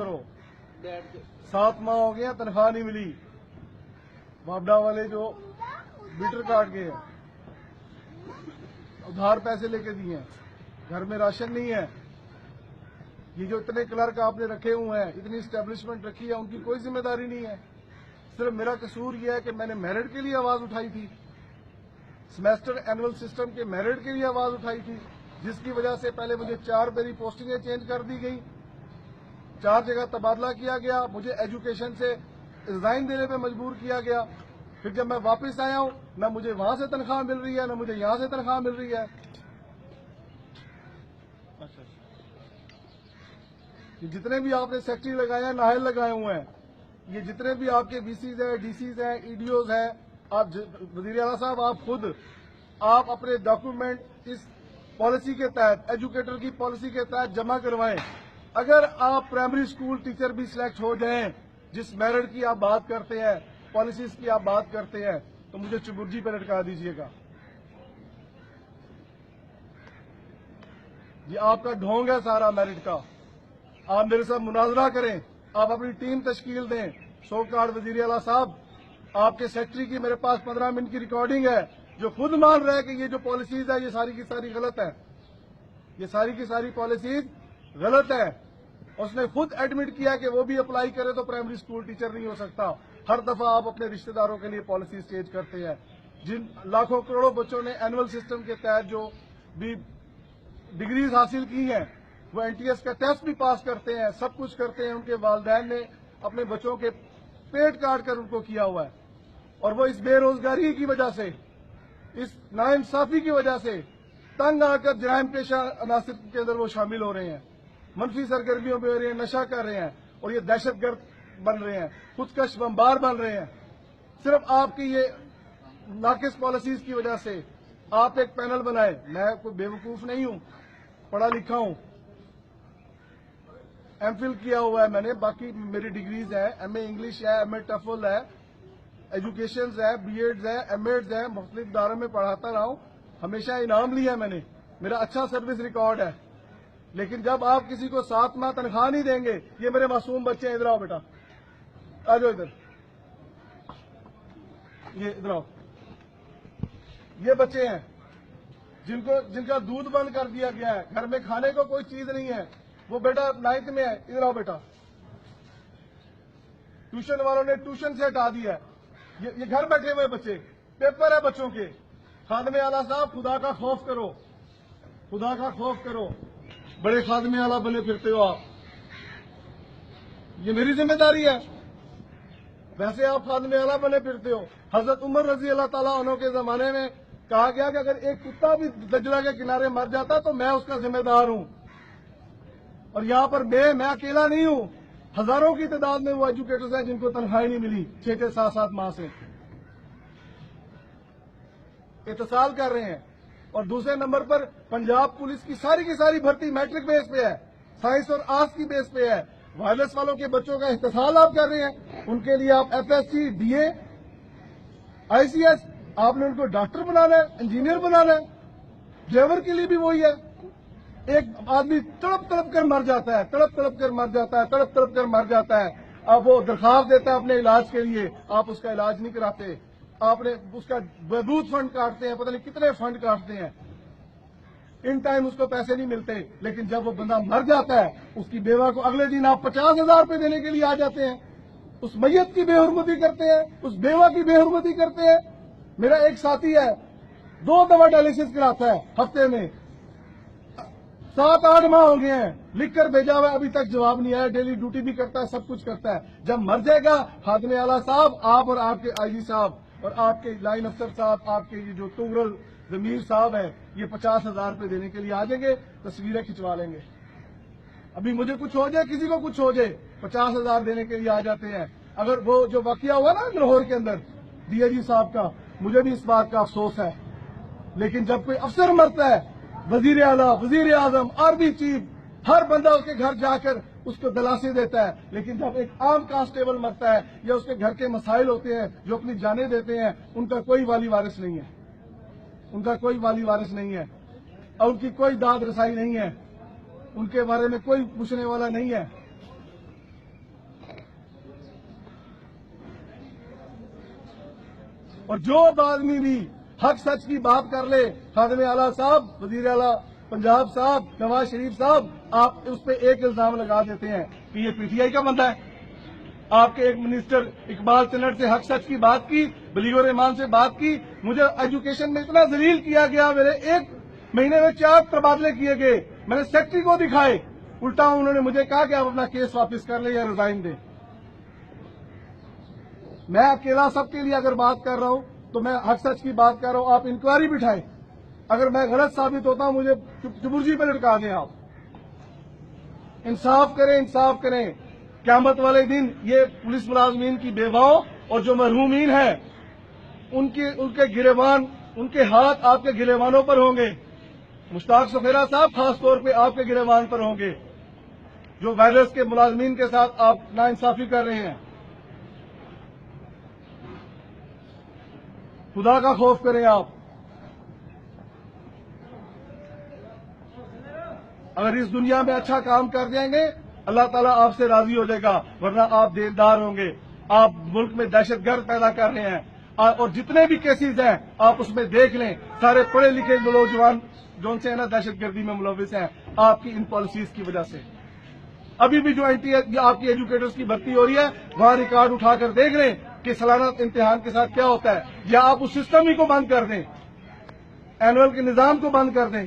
करो। 7 माह हो गए हैं, तनख्वाह नहीं मिली। वापडा वाले जो मीटर काट गए हैं, उधार पैसे लेके दिए हैं, घर में राशन नहीं है। ये जो इतने क्लर्क आपने रखे हुए हैं, इतनी स्टैब्लिशमेंट रखी है, उनकी कोई जिम्मेदारी नहीं है। सिर्फ मेरा कसूर यह है कि मैंने मेरिट के लिए आवाज उठाई थी, सेमेस्टर एनुअल सिस्टम के मेरिट के लिए आवाज उठाई थी, जिसकी वजह से पहले मुझे 4 मेरी पोस्टिंगें चेंज कर दी गई, 4 जगह तबादला किया गया, मुझे एजुकेशन से रिजाइन देने पे मजबूर किया गया। फिर जब मैं वापस आया हूं, न मुझे वहां से तनख्वाह मिल रही है, न मुझे यहां से तनख्वाह मिल रही है। ये जितने भी आपने सेक्रेटरी लगाए हैं, नाहल लगाए हुए हैं, ये जितने भी आपके वीसीज हैं, डीसीज हैं, ईडीओज हैं, आप वजीर आला साहब आप खुद आप अपने डॉक्यूमेंट इस पॉलिसी के तहत, एजुकेटर की पॉलिसी के तहत जमा करवाएं। अगर आप प्राइमरी स्कूल टीचर भी सिलेक्ट हो जाएं, जिस मेरिट की आप बात करते हैं, पॉलिसीज की आप बात करते हैं, तो मुझे चुबुर्जी पर लटका दीजिएगा। ये आपका ढोंग है सारा मेरिट का। आप मेरे साथ मुनाजरा करें, आप अपनी टीम तश्कील दें। सोकार्ड वजीर आला साहब, आपके सेक्रेटरी की मेरे पास 15 मिनट की रिकॉर्डिंग है, जो खुद मान रहे हैं कि ये जो पॉलिसीज है ये सारी की सारी गलत है, ये सारी की सारी पॉलिसीज गलत है। उसने खुद एडमिट किया कि वो भी अप्लाई करे तो प्राइमरी स्कूल टीचर नहीं हो सकता। हर दफा आप अपने रिश्तेदारों के लिए पॉलिसीज चेंज करते हैं। जिन लाखों करोड़ों बच्चों ने एनुअल सिस्टम के तहत जो भी डिग्रीज हासिल की हैं, वो एनटीएस का टेस्ट भी पास करते हैं, सब कुछ करते हैं, उनके वालिदैन ने अपने बच्चों के पेट काट कर उनको किया हुआ है। और वो इस बेरोजगारी की वजह से, इस नाइंसाफी की वजह से तंग आकर जराइम पेशा अनासिर के अंदर वो शामिल हो रहे हैं, मनफी सरगर्मियों में हो रहे हैं, नशा कर रहे हैं, और ये दहशतगर्द बन रहे हैं, खुदकश बमबार बन रहे हैं। सिर्फ आपकी ये नाकिस पॉलिसीज की वजह से आप एक पैनल बनाए। मैं कोई बेवकूफ नहीं हूं, पढ़ा लिखा हूं, एमफिल किया हुआ है मैंने, बाकी मेरी डिग्रीज है, एमए इंग्लिश है, एमए टफल है, एजुकेशन है, बीएड्स है, एमएड्स है, मुख्तलिफ इदारों में पढ़ाता रहा हूं, हमेशा इनाम लिया मैंने, मेरा अच्छा सर्विस रिकॉर्ड है। लेकिन जब आप किसी को 7 माह तनख्वाह नहीं देंगे, ये मेरे मासूम बच्चे हैं, इधर आओ बेटा, आ जाओ इधर, ये इधर आओ, ये बच्चे हैं जिनका दूध बंद कर दिया गया है, घर में खाने को कोई चीज नहीं है। वो बेटा 9th में है, इधर आओ बेटा, ट्यूशन वालों ने ट्यूशन से हटा दिया है। ये घर बैठे हुए बच्चे, पेपर है बच्चों के। खादमे आला साहब, खुदा का खौफ करो, खुदा का खौफ करो, बड़े खादमे आला बने फिरते हो आप, ये मेरी जिम्मेदारी है। वैसे आप खादमे आला बने फिरते हो। हजरत उमर रजी अल्लाह ताला अन्हु के जमाने में कहा गया कि अगर एक कुत्ता भी दजला के किनारे मर जाता तो मैं उसका जिम्मेदार हूं। और यहां पर मैं अकेला नहीं हूं, हजारों की तादाद में वो एजुकेटर्स हैं जिनको तनख्वाही नहीं मिली 6-6, 7-7 माह से एहतसाल कर रहे हैं। और दूसरे नंबर पर पंजाब पुलिस की सारी भर्ती मैट्रिक बेस पे है, साइंस और आर्ट्स की बेस पे है। वायरलेस वालों के बच्चों का एहतसाल आप कर रहे हैं, उनके लिए आप एफएससी, डीए, आईसीएस, आपने उनको डॉक्टर बनाना है, इंजीनियर बनाना है। ड्राइवर के लिए भी वही है। एक आदमी तड़प तड़प कर मर जाता है, तड़प तड़प कर मर जाता है, तड़प तड़प कर मर जाता है। अब वो दरखास्त देता है अपने इलाज के लिए, आप उसका इलाज नहीं कराते, आपने उसका बहबूद फंड काटते हैं, पता नहीं कितने फंड काटते हैं, इन टाइम उसको पैसे नहीं मिलते। लेकिन जब वो बंदा मर जाता है, उसकी बेवा को अगले दिन आप 50,000 रुपये देने के लिए आ जाते हैं। उस मैयत की बेहुरमती करते हैं, उस बेवा की बेहुरमती करते हैं। मेरा एक साथी है, 2 दफा डायलिसिस कराता है हफ्ते में, 7-8 माह हो गए हैं, लिखकर भेजा हुआ, अभी तक जवाब नहीं आया। डेली ड्यूटी भी करता है, सब कुछ करता है। जब मर जाएगा खादमे आला साहब, आप और आपके आईजी साहब और आपके लाइन अफसर साहब, आपके ये जो तुगरल जमीर साहब है, ये 50,000 रुपये देने के लिए आ जाएंगे, तस्वीरें खिंचवा लेंगे। अभी मुझे कुछ हो जाए, किसी को कुछ हो जाए, 50,000 देने के लिए आ जाते हैं। अगर वो जो वाकया हुआ ना लाहौर के अंदर डीआईजी साहब का, मुझे भी इस बात का अफसोस है। लेकिन जब कोई अफसर मरता है, वजीर आला, वजीर आजम, आर्मी चीफ, हर बंदा उसके घर जाकर उसको दलासी देता है। लेकिन जब एक आम कांस्टेबल मरता है या उसके घर के मसाइल होते हैं जो अपनी जानें देते हैं, उनका कोई वाली वारिस नहीं है, उनका कोई वाली वारिस नहीं है, और उनकी कोई दाद रसाई नहीं है, उनके बारे में कोई पूछने वाला नहीं है। اور جو آدمی بھی حق سچ کی بات کر لے، خادم اعلیٰ صاحب، وزیر اعلیٰ پنجاب صاحب، نواز شریف صاحب، آپ اس پہ ایک الزام لگا دیتے ہیں کہ یہ پی ٹی آئی کا بندہ ہے۔ آپ کے ایک منسٹر اقبال چنٹ سے حق سچ کی بات کی، بلیغ الرحمان سے بات کی، مجھے ایجوکیشن میں اتنا ذلیل کیا گیا، میرے ایک مہینے میں 4 تبادلے کیے گئے، میں نے سیکٹری کو دکھائے، الٹا انہوں نے مجھے کہا کہ آپ اپنا کیس واپس کر لیں یا ریزائن دیں۔ میں اکیلا سب کے لیے اگر بات کر رہا ہوں تو میں حق سچ کی بات کر رہا ہوں، آپ انکوائری بٹھائیں، اگر میں غلط ثابت ہوتا ہوں مجھے چبرجی پہ لٹکا دیں۔ آپ انصاف کریں، انصاف کریں۔ قیامت والے دن یہ پولیس ملازمین کی بیواؤں اور جو مرحومین ہیں ان کے گریبان، ان کے ہاتھ آپ کے گریبانوں پر ہوں گے۔ مشتاق سفیرہ صاحب خاص طور پہ آپ کے گریبان پر ہوں گے، جو وائرس کے ملازمین کے ساتھ آپ ناانصافی کر رہے ہیں۔ خدا کا خوف کریں آپ۔ اگر اس دنیا میں اچھا کام کر دیں گے اللہ تعالیٰ آپ سے راضی ہو جائے گا، ورنہ آپ دیندار ہوں گے۔ آپ ملک میں دہشت گرد پیدا کر رہے ہیں، اور جتنے بھی کیسز ہیں آپ اس میں دیکھ لیں، سارے پڑھے لکھے نوجوان جو ان سے ہے نا دہشت گردی میں ملوث ہیں، آپ کی ان پالیسیز کی وجہ سے۔ ابھی بھی جو آپ کی ایجوکیٹرز کی بھرتی ہو رہی ہے، وہاں ریکارڈ اٹھا کر دیکھ لیں کہ سالانہ امتحان کے ساتھ کیا ہوتا ہے، یا آپ اس سسٹم ہی کو بند کر دیں، اینول کے نظام کو بند کر دیں۔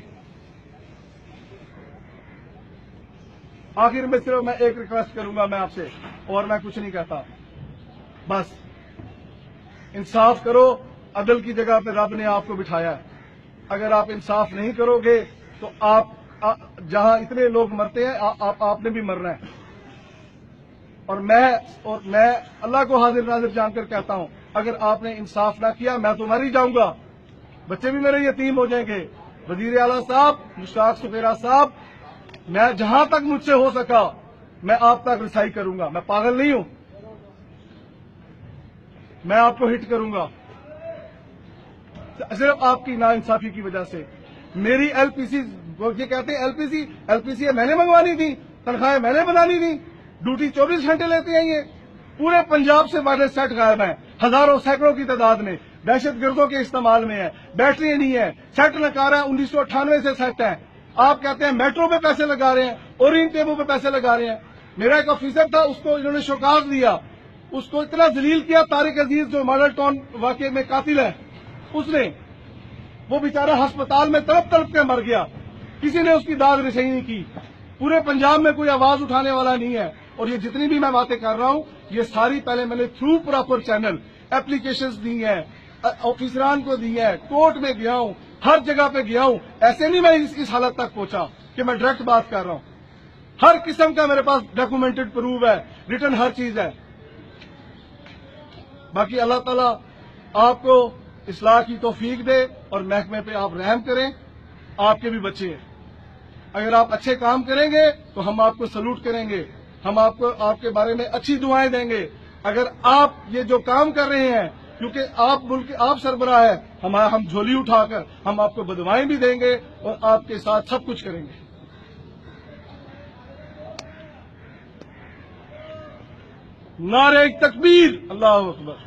آخر میں صرف میں ایک ریکویسٹ کروں گا میں آپ سے، اور میں کچھ نہیں کہتا، بس انصاف کرو۔ عدل کی جگہ پہ رب نے آپ کو بٹھایا ہے، اگر آپ انصاف نہیں کرو گے تو آپ جہاں اتنے لوگ مرتے ہیں آپ نے بھی مرنا ہے۔ اور میں اللہ کو حاضر ناظر جان کر کہتا ہوں، اگر آپ نے انصاف نہ کیا میں تو مر ہی جاؤں گا، بچے بھی میرے یتیم ہو جائیں گے۔ وزیر اعلیٰ صاحب، مشتاق سفیرہ صاحب، میں جہاں تک مجھ سے ہو سکا میں آپ تک رسائی کروں گا، میں پاگل نہیں ہوں، میں آپ کو ہٹ کروں گا صرف آپ کی ناانصافی کی وجہ سے۔ میری ایل پی سی، یہ کہتے ہیں ایل پی سی میں نے منگوانی تھی، تنخواہیں میں نے بنانی تھی، ڈیوٹی 24 گھنٹے لیتے ہیں یہ۔ پورے پنجاب سے وائرس سیٹ غائب ہیں، ہزاروں سینکڑوں کی تعداد میں، دہشت گردوں کے استعمال میں ہے، بیٹری نہیں ہے، سیٹ نکارا 1998 سے سیٹ ہے۔ آپ کہتے ہیں میٹرو پہ پیسے لگا رہے ہیں، اورینٹ ٹیبو پہ پیسے لگا رہے ہیں۔ میرا ایک آفیسر تھا، اس کو انہوں نے شوکاز دیا، اس کو اتنا ذلیل کیا، طارق عزیز جو ماڈل ٹاؤن واقعے میں قاتل ہے اس نے، وہ بیچارہ ہسپتال میں تڑپ تڑپ کے مر گیا، کسی نے اس کی داد رسائی نہیں کی۔ پورے پنجاب میں کوئی آواز اٹھانے والا نہیں ہے۔ اور یہ جتنی بھی میں باتیں کر رہا ہوں یہ ساری پہلے میں نے تھرو پراپر چینل اپلیکیشنز دی ہیں، آفیسران کو دی ہیں، کورٹ میں گیا ہوں، ہر جگہ پہ گیا ہوں۔ ایسے نہیں میں اس حالت تک پہنچا کہ میں ڈائریکٹ بات کر رہا ہوں، ہر قسم کا میرے پاس ڈاکومنٹڈ پروف ہے، ریٹن ہر چیز ہے۔ باقی اللہ تعالیٰ آپ کو اصلاح کی توفیق دے اور محکمے پہ آپ رحم کریں، آپ کے بھی بچے ہیں۔ اگر آپ اچھے کام کریں گے تو ہم آپ کو سلوٹ کریں گے، ہم آپ کے بارے میں اچھی دعائیں دیں گے۔ اگر آپ یہ جو کام کر رہے ہیں، کیونکہ آپ ملک آپ سربراہ ہیں، ہم جھولی اٹھا کر ہم آپ کو بدوائیں بھی دیں گے اور آپ کے ساتھ سب کچھ کریں گے۔ نعرہ تکبیر، اللہ اکبر۔